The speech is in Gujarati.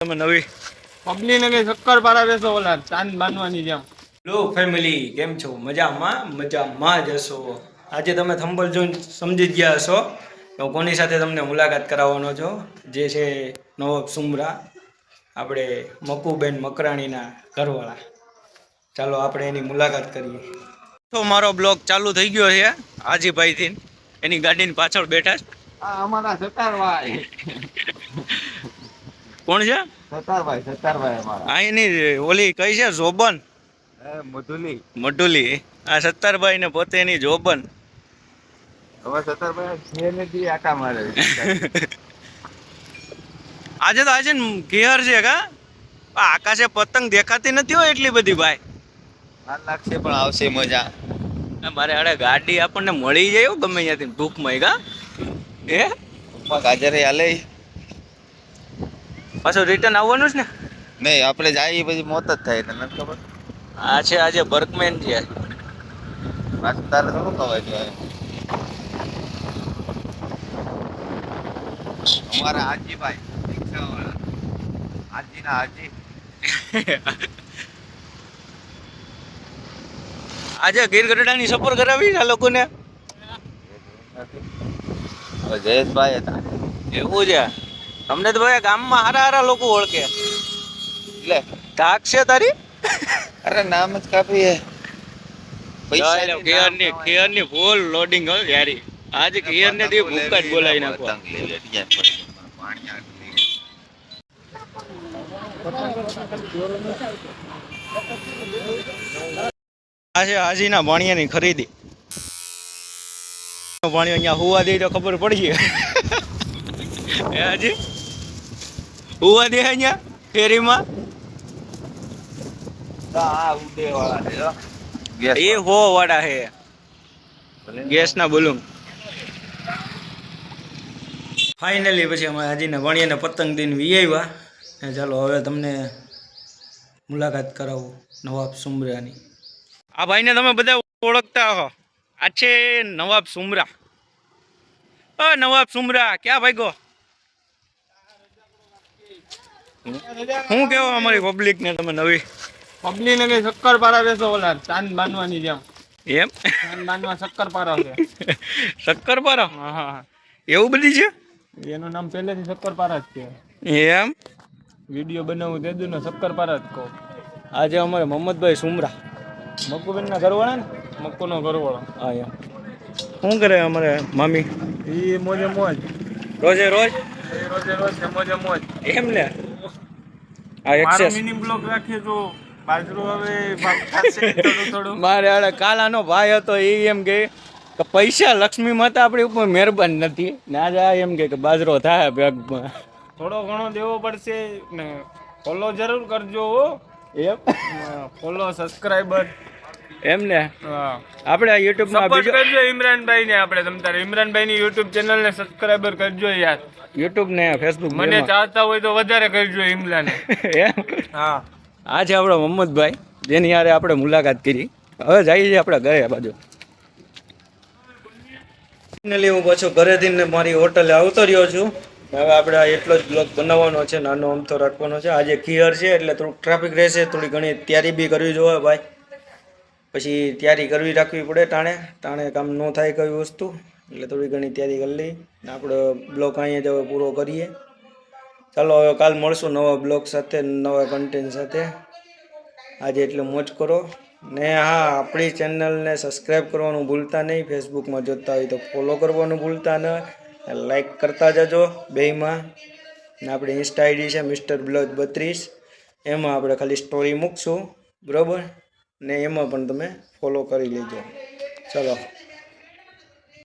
તમે નવી પબલી ને કઈ શક્કર પારા બેસો ઓલા ચાંદ બાંધવાની જેમ. લો ફેમિલી કેમ છો? મજામાં જ હશો. આજે તમે થંબલ જોઈને સમજી જ ગયા હશો તો કોની સાથે તમને મુલાકાત કરાવવાનો છો, જે છે નવાબ સુમરા, આપણે મકુબેન મકરાણીના ઘરવાળા. ચાલો આપણે એની મુલાકાત કરીએ. તો મારો બ્લોગ ચાલુ થઈ ગયો છે હાજીભાઈથી, એની ગાડીની પાછળ બેઠા છે. આ અમારા સતારભાઈ. કોણ છે? સતારભાઈ અમારા. આ એની ઓલી કઈ છે જોબન? મઢુલી. આ સત્તારભાઈ ને પોતે એની જોબન. હવે સતારભાઈ આટા મારે. આજે તો આજે ઘેર છે કા આકાશે પતંગ દેખાતી નથી હોય એટલી બધી ભાઈ. વાર લાગશે પણ આવશે મજા. મારે અરે ગાડી આપણને મળી જાય ગમે ત્યાંથી ટૂંકમાં કા એ ગાજરે હાલે પાછું રિટર્ન આવવાનું છે ને? નહીં, આપણે જાય પછી મોત જ થાય. તને ખબર? આ છે આજે બર્કમેન છે. પાછું તારે થોડું ખવાય છે. અમારા હાજીભાઈ રિક્ષાવાળા, હાજીના હાજી. આજે ગીર ગઢડાની સફર કરાવી આ લોકોને. હવે જયેશભાઈ હતા. એવું છે? તમને તો ભાઈ ગામમાં હારા હારા લોકો ઓળખે. એટલે ધાક છે તારી? અરે નામ જ કાપી હે. કેરની ફૂલ લોડિંગ હો યારી. આજે કેર ને દી ભૂકા જ બોલાવી નાખવા. આ છે હાજીના ભાણિયાની ખરીદી. ભાણિયો અહીંયા હુવા દે તો ખબર પડી. હે હાજી હુવા દે અહીંયા ફેરીમાં. એ હો વાળા હે ગેસ ના બલૂન. ફાઇનલી પછી અમે હાજીના ભાણિયાને પતંગ દઈને વી આવ્યા. ચાલો હવે તમને મુલાકાત કરાવું નવાબ સુમરાની. આ ભાઈને તમે બધા ઓળખતા હો. આ છે નવાબ સુમરા. નવાબ સુમરા ક્યાં ભાગ્યો? શું કેવો અમારી પબ્લિક ને તમે નવી પબલી ને કઈ શક્કર પારા બેસો ઓલા ચાંદ બાંધવાની જેમ. એમ ચાંદ બાંધવા શક્કર પારા છે. શક્કરપારા? હા, એવું બધી છે? એનું નામ પહેલેથી શક્કર પારા જ છે. એમ વિડીયો બનાવું તે દુનો શક્કર પારા જ કહું. આજે અમારે મોહમ્મદભાઈ સુમરા મકુબેન ના ઘરવાળા ને, મક્કુનો ઘરવાળો. હા એમ. શું કરે અમારે મામી? એ મોજે મોજ. રોજે રોજ રોજે રોજ મોજે મોજ. એમ ને આ મારો એક્સેસ મિની બ્લોગ રાખીએ તો બાજરો હવે થોડું થોડું. મારે આડે કાલાનો ભાઈ હતો એ એમ કે પૈસા લક્ષ્મી માતા આપણી ઉપર મહેરબાન નથી ને આજે એમ કે બાજરો થાય બેગમાં. થોડો ઘણો દેવો પડશે ને. ફોલો જરૂર કરજો હો. એમ ફોલો સબસ્ક્રાઇબર એમ ને હા. આપણે યુટ્યુબમાં સપોર્ટ કરજો ઇમરાનભાઈ ને. આપણે તમ તારે ઇમરાનભાઈ ની યુટ્યુબ ચેનલ ને સબસ્ક્રાઇબર કરજો યાર. યુટ્યુબ ને ફેસબુક મને ચાહતા હોય તો વધારે કરજો ઇમરાને. એમ હા. આ છે આપણો મોહમ્મદભાઈ જેની યારે આપણે મુલાકાત કરી. હવે જઈએ છીએ આપણે ઘરે બાજુ. ફાઇનલી હું પાછો ઘરેથી ને મારી હોટલે આવતો રહ્યો છું. હવે આપણે એટલો જ બ્લોગ બનાવવાનો છે, નાનો અમથો રાખવાનો છે. આજે ખીયર છે એટલે થોડુંક ટ્રાફિક રહેશે, થોડી ઘણી તૈયારી બી કરવી જોઈએ ભાઈ. પછી તૈયારી કરવી રાખવી પડે ટાણે કામ ન થાય કઈ વસ્તુ, એટલે થોડી ઘણી તૈયારી કરી લઈ ને આપણે બ્લોગ અહીંયા જ હવે પૂરો કરીએ. ચાલો હવે કાલ મળશું નવા બ્લોગ સાથે, નવા કન્ટેન્ટ સાથે. આજે એટલે મોજ કરો ને. હા, આપણી ચેનલને સબસ્ક્રાઈબ કરવાનું ભૂલતા નહીં. ફેસબુકમાં જોતા હોય તો ફોલો કરવાનું ભૂલતા નહીં. લાઈક કરતા જજો બેયમાં. ને આપણી ઇન્સ્ટા આઈડી છે મિસ્ટર બ્લોગ 32. એમાં આપણે ખાલી સ્ટોરી મૂકશું બરાબર ને, એમાં પણ તમે ફોલો કરી લેજો. ચલો.